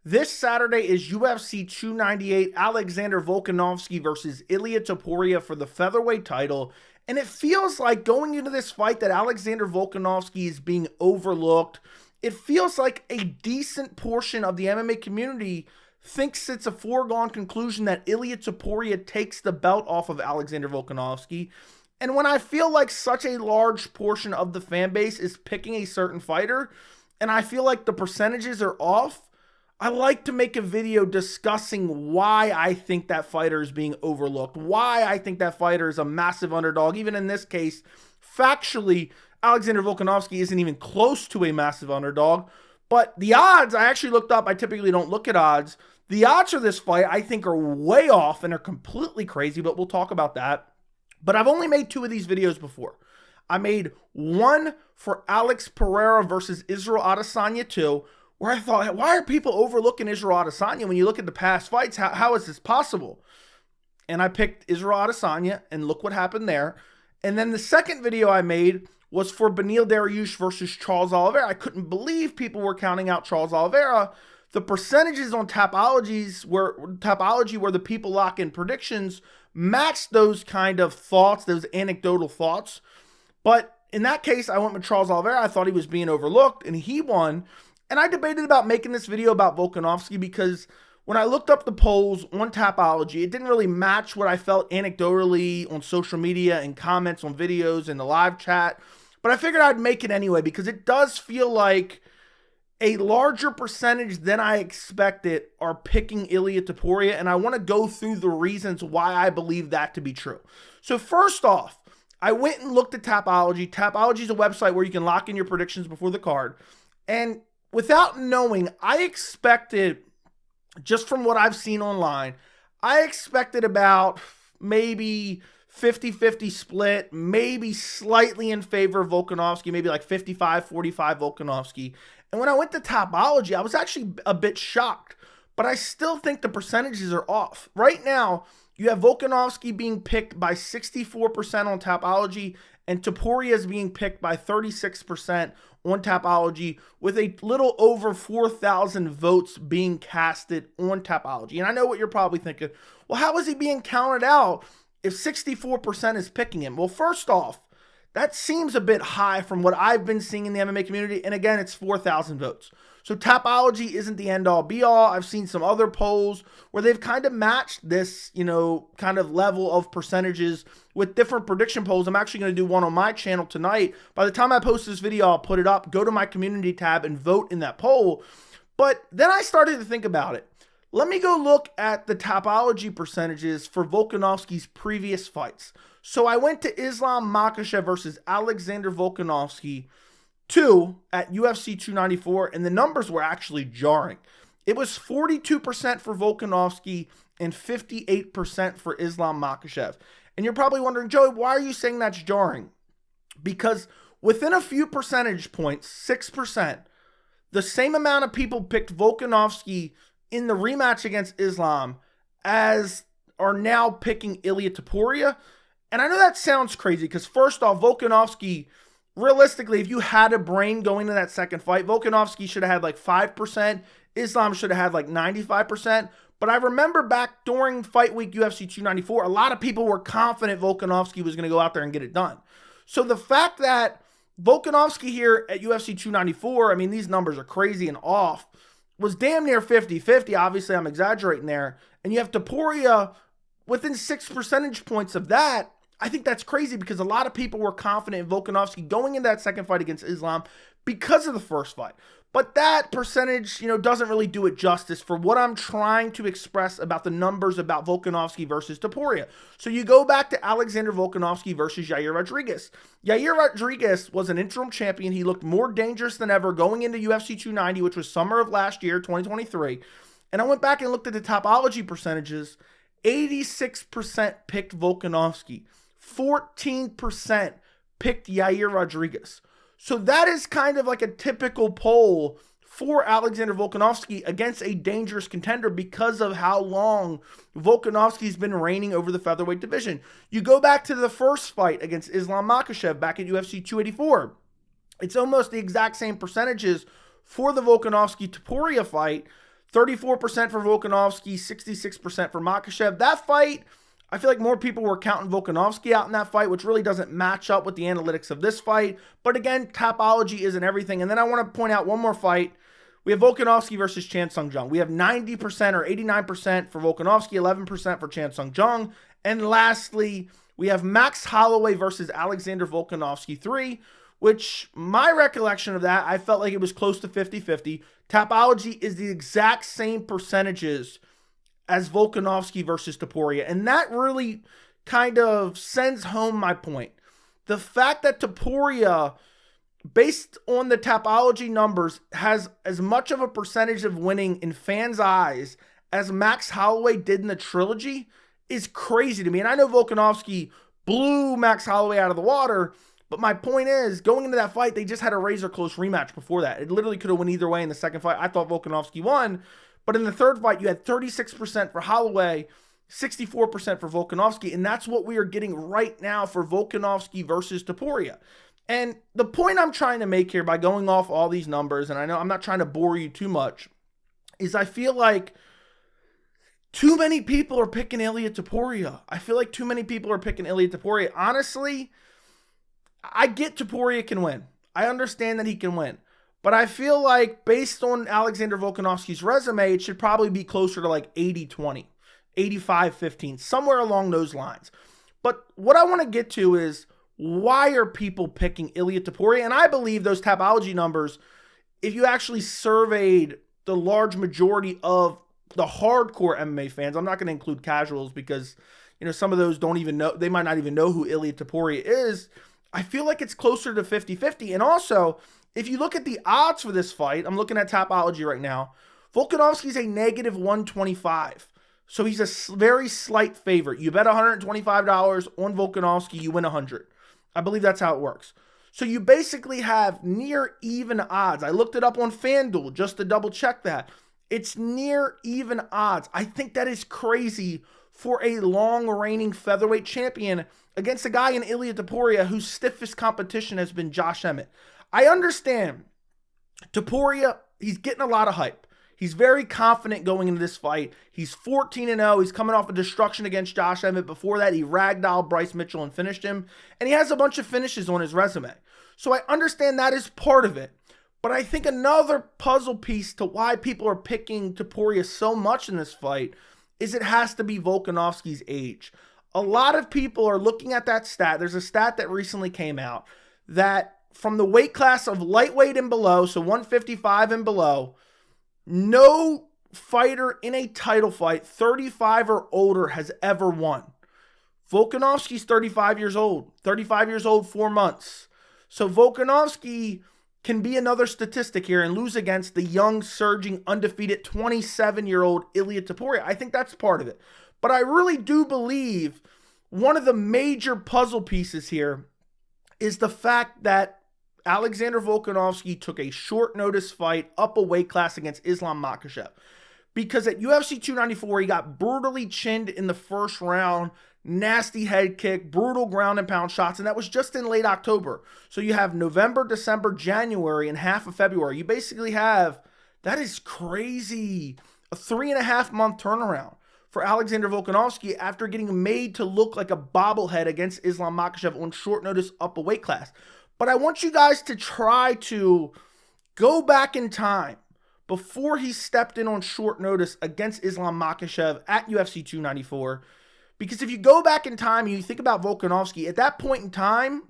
This Saturday is UFC 298, Alexander Volkanovski versus Ilia Topuria for the featherweight title. And it feels like going into this fight that Alexander Volkanovski is being overlooked. It feels like a decent portion of the MMA community thinks it's a foregone conclusion that Ilia Topuria takes the belt off of Alexander Volkanovski. And when I feel like such a large portion of the fan base is picking a certain fighter, and I feel like the percentages are off, I like to make a video discussing why I think that fighter is being overlooked, why I think that fighter is a massive underdog. Even in this case, factually, Alexander Volkanovski isn't even close to a massive underdog. But the odds, I actually looked up. I typically don't look at odds. The odds for this fight, I think, are way off and are completely crazy, but we'll talk about that. But I've only made two of these videos before. I made one for Alex Pereira versus Israel Adesanya 2, where I thought, why are people overlooking Israel Adesanya when you look at the past fights? How is this possible? And I picked Israel Adesanya, and look what happened there. And then the second video I made was for Beneil Dariush versus Charles Oliveira. I couldn't believe people were counting out Charles Oliveira. The percentages on Tapology where the people lock in predictions matched those kind of thoughts, those anecdotal thoughts. But in that case, I went with Charles Oliveira. I thought he was being overlooked, and he won. And I debated about making this video about Volkanovski because when I looked up the polls on Tapology, it didn't really match what I felt anecdotally on social media and comments on videos and the live chat. But I figured I'd make it anyway because it does feel like a larger percentage than I expected are picking Ilia Topuria, and I want to go through the reasons why I believe that to be true. So first off, I went and looked at Tapology. Tapology is a website where you can lock in your predictions before the card. And without knowing, I expected, just from what I've seen online, I expected about maybe 50-50 split, maybe slightly in favor of Volkanovski, maybe like 55-45 Volkanovski. And when I went to Tapology, I was actually a bit shocked, but I still think the percentages are off. Right now, you have Volkanovski being picked by 64% on Tapology, and Topuria is being picked by 36% on Tapology, with a little over 4,000 votes being casted on Tapology. And I know what you're probably thinking, well, how is he being counted out if 64% is picking him? Well, first off, that seems a bit high from what I've been seeing in the MMA community. And again, it's 4,000 votes. So Tapology isn't the end-all be-all. I've seen some other polls where they've kind of matched this, kind of level of percentages with different prediction polls. I'm actually going to do one on my channel tonight. By the time I post this video, I'll put it up. Go to my community tab and vote in that poll. But then I started to think about it. Let me go look at the Tapology percentages for Volkanovski's previous fights. So I went to Islam Makhachev versus Alexander Volkanovski 2 at UFC 294, and the numbers were actually jarring. It was 42% for Volkanovski and 58% for Islam Makhachev. And you're probably wondering, Joey, why are you saying that's jarring? Because within a few percentage points, 6%, the same amount of people picked Volkanovski in the rematch against Islam as are now picking Ilia Topuria. And I know that sounds crazy because first off, Volkanovski, realistically, if you had a brain going into that second fight, Volkanovski should have had like 5%. Islam should have had like 95%. But I remember back during Fight Week UFC 294, a lot of people were confident Volkanovski was going to go out there and get it done. So the fact that Volkanovski here at UFC 294, I mean, these numbers are crazy and off, was damn near 50-50. Obviously, I'm exaggerating there. And you have Topuria within 6 percentage points of that. I think that's crazy because a lot of people were confident in Volkanovski going into that second fight against Islam because of the first fight. But that percentage, doesn't really do it justice for what I'm trying to express about the numbers about Volkanovski versus Topuria. So you go back to Alexander Volkanovski versus Yair Rodriguez. Yair Rodriguez was an interim champion. He looked more dangerous than ever going into UFC 290, which was summer of last year, 2023. And I went back and looked at the Tapology percentages. 86% picked Volkanovski. 14% picked Yair Rodriguez. So that is kind of like a typical poll for Alexander Volkanovski against a dangerous contender because of how long Volkanovski's been reigning over the featherweight division. You go back to the first fight against Islam Makhachev back at UFC 284. It's almost the exact same percentages for the Volkanovski-Topuria fight. 34% for Volkanovski, 66% for Makhachev. That fight, I feel like more people were counting Volkanovski out in that fight, which really doesn't match up with the analytics of this fight. But again, Tapology isn't everything. And then I want to point out one more fight. We have Volkanovski versus Chan Sung Jung. We have 90% or 89% for Volkanovski, 11% for Chan Sung Jung. And lastly, we have Max Holloway versus Alexander Volkanovski 3, which my recollection of that, I felt like it was close to 50-50. Tapology is the exact same percentages as Volkanovski versus Topuria. And that really kind of sends home my point. The fact that Topuria, based on the Tapology numbers, has as much of a percentage of winning in fans' eyes as Max Holloway did in the trilogy is crazy to me. And I know Volkanovski blew Max Holloway out of the water, but my point is, going into that fight, they just had a razor-close rematch before that. It literally could have went either way in the second fight. I thought Volkanovski won, but in the third fight, you had 36% for Holloway, 64% for Volkanovski, and that's what we are getting right now for Volkanovski versus Topuria. And the point I'm trying to make here by going off all these numbers, and I know I'm not trying to bore you too much, is I feel like too many people are picking Ilia Topuria. I feel like too many people are picking Ilia Topuria. Honestly, I get Topuria can win. I understand that he can win. But I feel like based on Alexander Volkanovski's resume, it should probably be closer to like 80-20, 85-15, somewhere along those lines. But what I want to get to is, why are people picking Ilia Topuria? And I believe those Tapology numbers, if you actually surveyed the large majority of the hardcore MMA fans, I'm not going to include casuals because, you know, some of those don't even know, they might not even know who Ilia Topuria is. I feel like it's closer to 50-50. And also, if you look at the odds for this fight, I'm looking at Tapology right now, Volkanovski's a negative 125. So he's a very slight favorite. You bet $125 on Volkanovski, you win 100. I believe that's how it works. So you basically have near even odds. I looked it up on FanDuel just to double check that. It's near even odds. I think that is crazy for a long reigning featherweight champion against a guy in Ilia Topuria whose stiffest competition has been Josh Emmett. I understand Topuria, he's getting a lot of hype. He's very confident going into this fight. He's 14-0. He's coming off a destruction against Josh Emmett. Before that, he ragdolled Bryce Mitchell and finished him. And he has a bunch of finishes on his resume. So I understand that is part of it. But I think another puzzle piece to why people are picking Topuria so much in this fight is it has to be Volkanovski's age. A lot of people are looking at that stat. There's a stat that recently came out that from the weight class of lightweight and below, so 155 and below, no fighter in a title fight 35 or older has ever won. Volkanovski's 35 years old. 35 years old, 4 months. So Volkanovski can be another statistic here and lose against the young, surging, undefeated 27-year-old Ilia Topuria. I think that's part of it. But I really do believe one of the major puzzle pieces here is the fact that Alexander Volkanovski took a short notice fight up a weight class against Islam Makhachev. Because at UFC 294, he got brutally chinned in the first round, nasty head kick, brutal ground and pound shots, and that was just in late October. So you have November, December, January, and half of February. You basically have, that is crazy, a 3.5 month turnaround for Alexander Volkanovski after getting made to look like a bobblehead against Islam Makhachev on short notice up a weight class. But I want you guys to try to go back in time before he stepped in on short notice against Islam Makhachev at UFC 294. Because if you go back in time and you think about Volkanovski, at that point in time,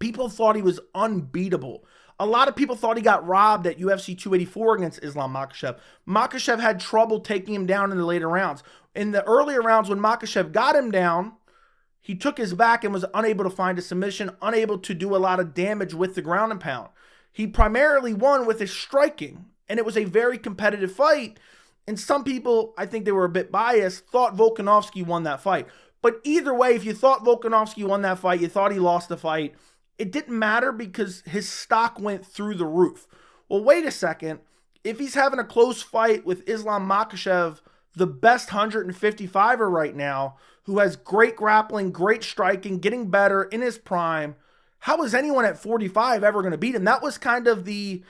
people thought he was unbeatable. A lot of people thought he got robbed at UFC 284 against Islam Makhachev. Makhachev had trouble taking him down in the later rounds. In the earlier rounds when Makhachev got him down, he took his back and was unable to find a submission, unable to do a lot of damage with the ground and pound. He primarily won with his striking, and it was a very competitive fight. And some people, I think they were a bit biased, thought Volkanovski won that fight. But either way, if you thought Volkanovski won that fight, you thought he lost the fight, it didn't matter because his stock went through the roof. Well, wait a second. If he's having a close fight with Islam Makhachev, the best 155er right now, who has great grappling, great striking, getting better in his prime, how is anyone at 45 ever going to beat him? That was kind of the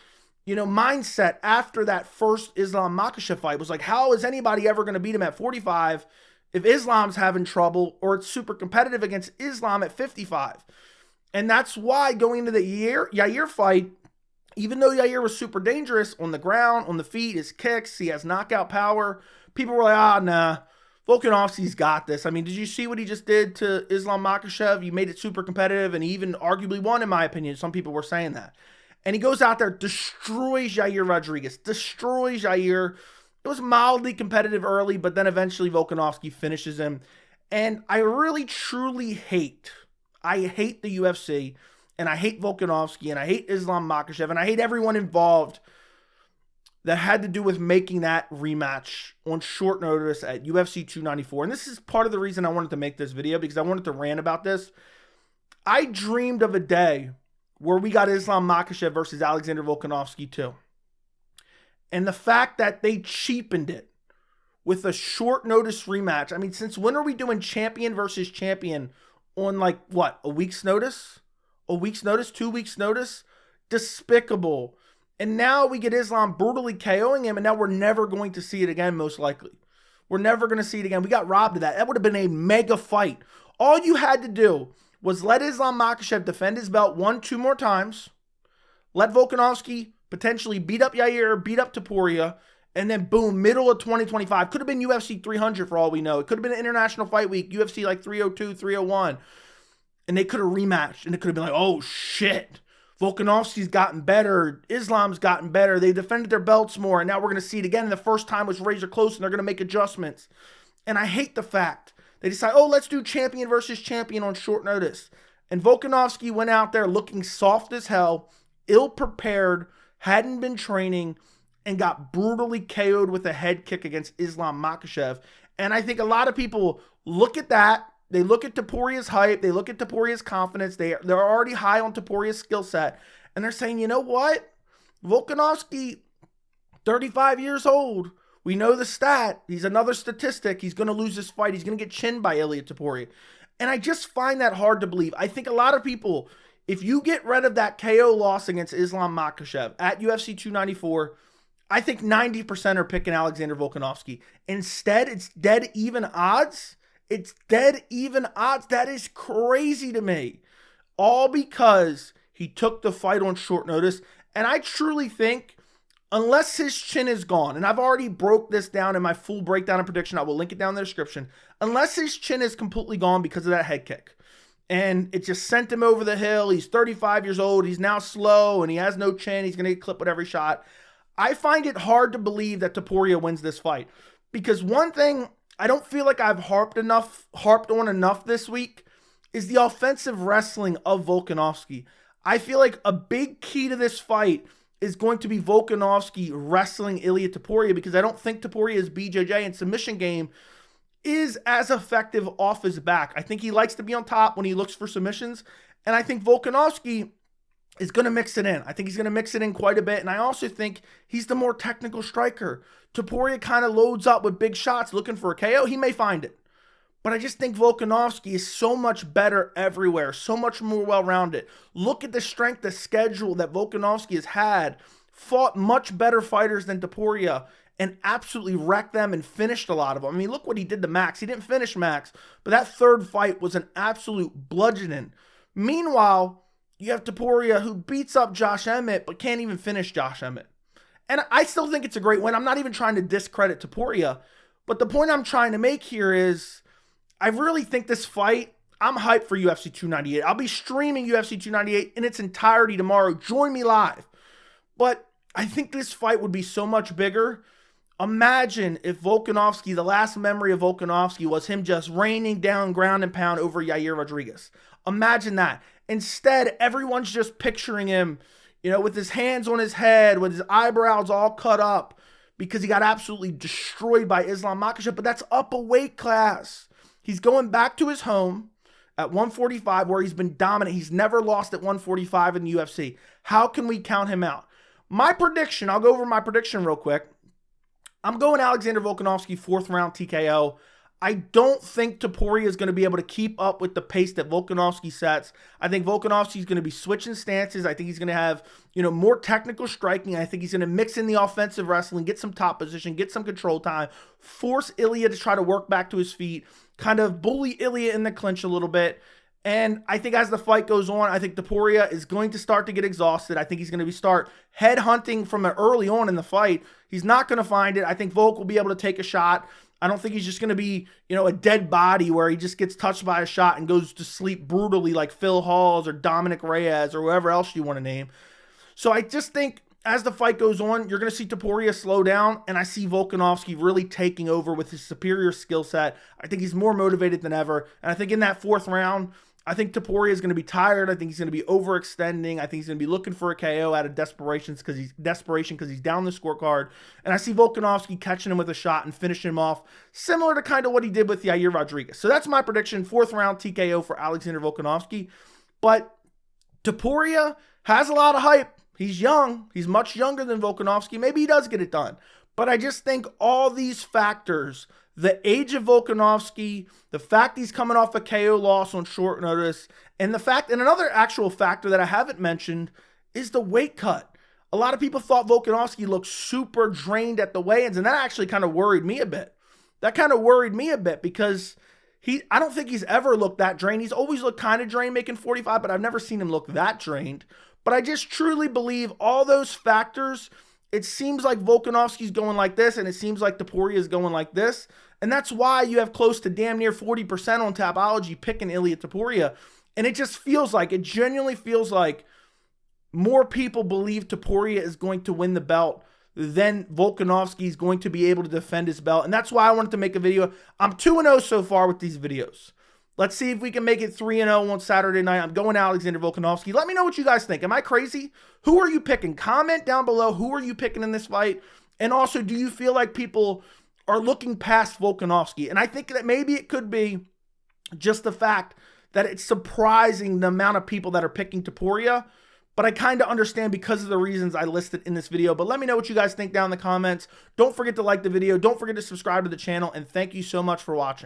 mindset after that first Islam Makhachev fight was like, how is anybody ever going to beat him at 45 if Islam's having trouble, or it's super competitive against Islam at 55? And that's why going into the Yair fight, even though Yair was super dangerous on the ground, on the feet, his kicks, he has knockout power, people were like, nah, Volkanovski's got this. I mean, did you see what he just did to Islam Makhachev? He made it super competitive, and he even arguably won, in my opinion. Some people were saying that. And he goes out there, destroys Yair Rodriguez, destroys Yair. It was mildly competitive early, but then eventually Volkanovski finishes him. And I really, truly hate the UFC, and I hate Volkanovski, and I hate Islam Makhachev, and I hate everyone involved that had to do with making that rematch on short notice at UFC 294. And this is part of the reason I wanted to make this video, because I wanted to rant about this. I dreamed of a day where we got Islam Makhachev versus Alexander Volkanovski too. And the fact that they cheapened it with a short notice rematch. I mean, since when are we doing champion versus champion on like, what, a week's notice? A week's notice? 2 weeks notice? Despicable. And now we get Islam brutally KOing him, and now we're never going to see it again, most likely. We're never going to see it again. We got robbed of that. That would have been a mega fight. All you had to do was let Islam Makhachev defend his belt 1-2 more times, let Volkanovski potentially beat up Yair, beat up Topuria, and then boom, middle of 2025. Could have been UFC 300 for all we know. It could have been an International Fight Week, UFC like 302, 301. And they could have rematched, and it could have been like, oh shit, Volkanovski's gotten better, Islam's gotten better, they defended their belts more, and now we're going to see it again. And the first time was razor close, and they're going to make adjustments. And I hate the fact they decide, oh, let's do champion versus champion on short notice. And Volkanovski went out there looking soft as hell, ill-prepared, hadn't been training, and got brutally KO'd with a head kick against Islam Makhachev. And I think a lot of people look at that, they look at Topuria's hype, they look at Topuria's confidence, they're already high on Topuria's skill set, and they're saying, you know what? Volkanovski, 35 years old, we know the stat, he's another statistic, he's going to lose this fight, he's going to get chinned by Ilia Topuria. And I just find that hard to believe. I think a lot of people, if you get rid of that KO loss against Islam Makhachev at UFC 294, I think 90% are picking Alexander Volkanovski. Instead, it's dead even odds. It's dead even odds. That is crazy to me. All because he took the fight on short notice. And I truly think, unless his chin is gone, and I've already broke this down in my full breakdown and prediction, I will link it down in the description. Unless his chin is completely gone because of that head kick, and it just sent him over the hill, he's 35 years old, he's now slow, and he has no chin, he's going to get clipped with every shot. I find it hard to believe that Topuria wins this fight. Because one thing I don't feel like I've harped on enough this week is the offensive wrestling of Volkanovski. I feel like a big key to this fight is going to be Volkanovski wrestling Ilia Topuria, because I don't think Topuria's BJJ and submission game is as effective off his back. I think he likes to be on top when he looks for submissions, and I think Volkanovski is going to mix it in. I think he's going to mix it in quite a bit, and I also think he's the more technical striker. Topuria kind of loads up with big shots looking for a KO. He may find it. But I just think Volkanovski is so much better everywhere, so much more well-rounded. Look at the strength of schedule that Volkanovski has had, fought much better fighters than Topuria, and absolutely wrecked them and finished a lot of them. I mean, look what he did to Max. He didn't finish Max, but that third fight was an absolute bludgeoning. Meanwhile, you have Topuria, who beats up Josh Emmett, but can't even finish Josh Emmett. And I still think it's a great win. I'm not even trying to discredit Topuria, but the point I'm trying to make here is, I really think this fight, I'm hyped for UFC 298. I'll be streaming UFC 298 in its entirety tomorrow. Join me live. But I think this fight would be so much bigger. Imagine if Volkanovski, the last memory of Volkanovski was him just raining down ground and pound over Yair Rodriguez. Imagine that. Instead, everyone's just picturing him, with his hands on his head, with his eyebrows all cut up, because he got absolutely destroyed by Islam Makhachev. But that's up a weight class. He's going back to his home at 145, where he's been dominant. He's never lost at 145 in the UFC. How can we count him out? My prediction, I'll go over my prediction real quick. I'm going Alexander Volkanovski 4th round TKO. I don't think Topuria is going to be able to keep up with the pace that Volkanovski sets. I think Volkanovski is going to be switching stances. I think he's going to have, more technical striking. I think he's going to mix in the offensive wrestling, get some top position, get some control time, force Ilia to try to work back to his feet, kind of bully Ilia in the clinch a little bit. And I think as the fight goes on, I think Topuria is going to start to get exhausted. I think he's going to start head hunting from early on in the fight. He's not going to find it. I think Volk will be able to take a shot. I don't think he's just going to be, a dead body where he just gets touched by a shot and goes to sleep brutally like Phil Halls or Dominic Reyes or whoever else you want to name. So I just think as the fight goes on, you're going to see Topuria slow down, and I see Volkanovski really taking over with his superior skill set. I think he's more motivated than ever, and I think in that fourth round, I think Topuria is going to be tired. I think he's going to be overextending. I think he's going to be looking for a KO out of desperation because he's down the scorecard. And I see Volkanovski catching him with a shot and finishing him off, similar to kind of what he did with Yair Rodriguez. So that's my prediction. Fourth round TKO for Alexander Volkanovski. But Topuria has a lot of hype. He's young. He's much younger than Volkanovski. Maybe he does get it done. But I just think all these factors, the age of Volkanovski, the fact he's coming off a KO loss on short notice, and another actual factor that I haven't mentioned is the weight cut. A lot of people thought Volkanovski looked super drained at the weigh-ins, and that actually kind of worried me a bit. Because I don't think he's ever looked that drained. He's always looked kind of drained making 45, but I've never seen him look that drained. But I just truly believe all those factors. It seems like Volkanovski's going like this, and it seems like Topuria is going like this. And that's why you have close to damn near 40% on Tapology picking Ilia Topuria. And it genuinely feels like more people believe Topuria is going to win the belt than Volkanovski is going to be able to defend his belt. And that's why I wanted to make a video. I'm 2-0 so far with these videos. Let's see if we can make it 3-0 on Saturday night. I'm going Alexander Volkanovski. Let me know what you guys think. Am I crazy? Who are you picking? Comment down below. Who are you picking in this fight? And also, do you feel like people are looking past Volkanovski? And I think that maybe it could be just the fact that it's surprising the amount of people that are picking Topuria. But I kind of understand because of the reasons I listed in this video. But let me know what you guys think down in the comments. Don't forget to like the video. Don't forget to subscribe to the channel. And thank you so much for watching.